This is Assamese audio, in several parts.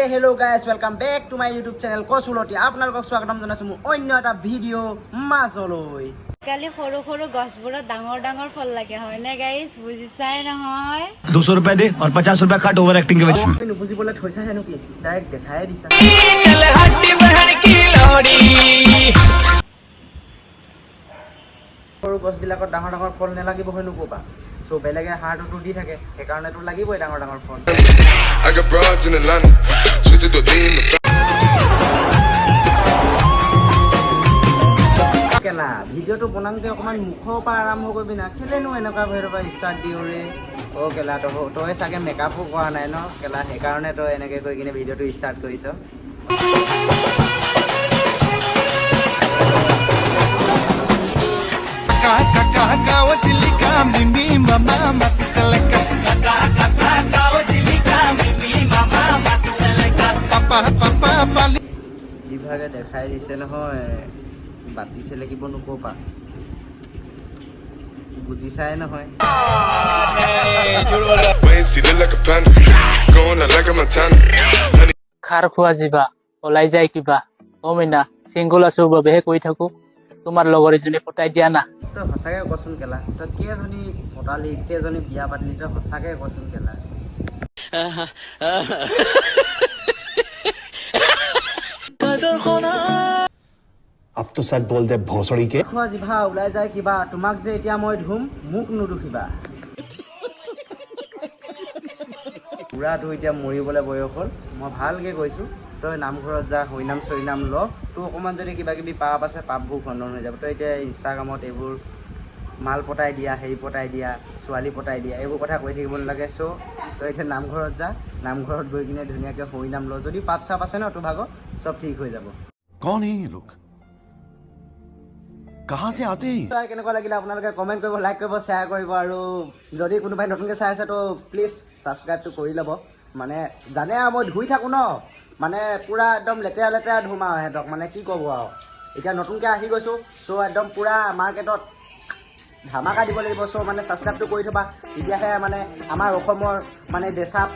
Hello guys welcome back to my YouTube channel कौशलती आपनालोকক स्वागतम জনাইছো মোৰ অন্য এটা ভিডিও মাজলৈ কালি সৰু সৰু গছবোৰত ডাঙৰ ডাঙৰ ফল লাগে হয় নে গাইস বুজিছাই নহয় 200 रुपए दे और 50 रुपए काट ओवर एक्टिंग के वजह তুমি বুজিবলৈ থৈছা জানো কি ডাইৰেক্ট দেখাই দিছা সৰু গছবিলাকত ডাঙৰ ডাঙৰ ফল নেলাগিব হয়নো কোবা সো বেলেগে হাৰ্টটো দি থাকে সেইকাৰণে তো লাগিবই ডাঙৰ ডাঙৰ ফল I got broads in Atlanta, twisted the lean. কেলা ভিডিওটো বনাওঁতে অকমান মুখৰ পৰা আৰম্ভ কৰিবি না কেলেনো এনেকুৱা ভেৰৰ পৰা ষ্টাৰ্ট দিওঁৰে অ কেলা তই চাগে মেকআপো কৰা নাই ন কেলা সেইকাৰণে তই এনেকৈ কৈ কিনে ভিডিওটো ষ্টাৰ্ট কৰিছ বিভাগে দেখাই দিছে নহয় বাতিছে লাগিব নকবা বুজিছাই নহয় খাৰ খোৱা যিবা ওলাই যায় কিবা অ মিনা চিংগল আছো বাবেহে কৈ থাকো তোমাৰ লগৰ এজনী পটাই দিয়া না তই সঁচাকৈ কচোন কেলা তই কেইজনী পটালি কেইজনী বিয়া পাতিলি তই সঁচাকৈ কচোন কেলা अब तो सच बोल दे भोसड़ी के খোৱা জিভা ওলাই যায় কিবা তোমাক যে এতিয়া মই ধুম মোক নুদুখিবা পুৰাটো এতিয়া মৰিবলৈ বয়স হ'ল মই ভালকৈ কৈছোঁ তই নামঘৰত যা হৰিনাম চৰিনাম ল তোৰ অকণমান যদি কিবা কিবি পাপ আছে পাপবোৰ খণ্ডন হৈ যাব তই এতিয়া ইনষ্টাগ্ৰামত এইবোৰ মাল পতাই দিয়া হেৰি পতাই দিয়া ছোৱালী পতাই দিয়া এইবোৰ কথা কৈ থাকিব নালাগে চ' তই এতিয়া নামঘৰত যা নামঘৰত গৈ কিনে ধুনীয়াকৈ হৰিনাম ল যদি পাপ চাপ আছে ন তোৰ ভাগৰ চব ঠিক হৈ যাব कौन है ये लोग कहाँ से आते हैं কেনেকুৱা লাগিলে আপোনালোকে কমেণ্ট কৰিব লাইক কৰিব শ্বেয়াৰ কৰিব আৰু যদি কোনোবাই নতুনকৈ চাই আছে তো প্লিজ ছাবস্ক্ৰাইবটো কৰি ল'ব মানে জানে আৰু মই ধুই থাকোঁ ন মানে পূৰা একদম লেতেৰা লেতেৰা ধুম আৰু সিহঁতক মানে কি ক'ব আৰু এতিয়া নতুনকৈ আহি গৈছোঁ চ' একদম পূৰা মাৰ্কেটত ধামাকা দিব লাগিব চ' মানে ছাবস্ক্ৰাইবটো কৰি থ'বা তেতিয়াহে মানে আমাৰ অসমৰ মানে ড্ৰেছআপ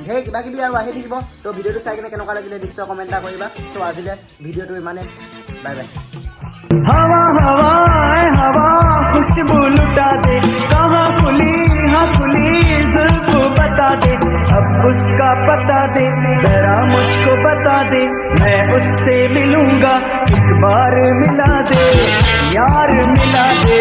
ঢেৰ কিবা কিবি আৰু আহি থাকিব তো ভিডিঅ'টো চাই কিনে কেনেকুৱা লাগিলে নিশ্চয় কমেণ্ট এটা কৰিবা চ' আজিলৈ ভিডিঅ'টো ইমানে বাই বাই हवा हवा हवा खुशबू लुटा दे कहाँ खुली हाँ खुली जुल्फ़ बता दे अब उसका पता दे जरा मुझको बता दे मैं उससे मिलूंगा एक बार मिला दे यार मिला दे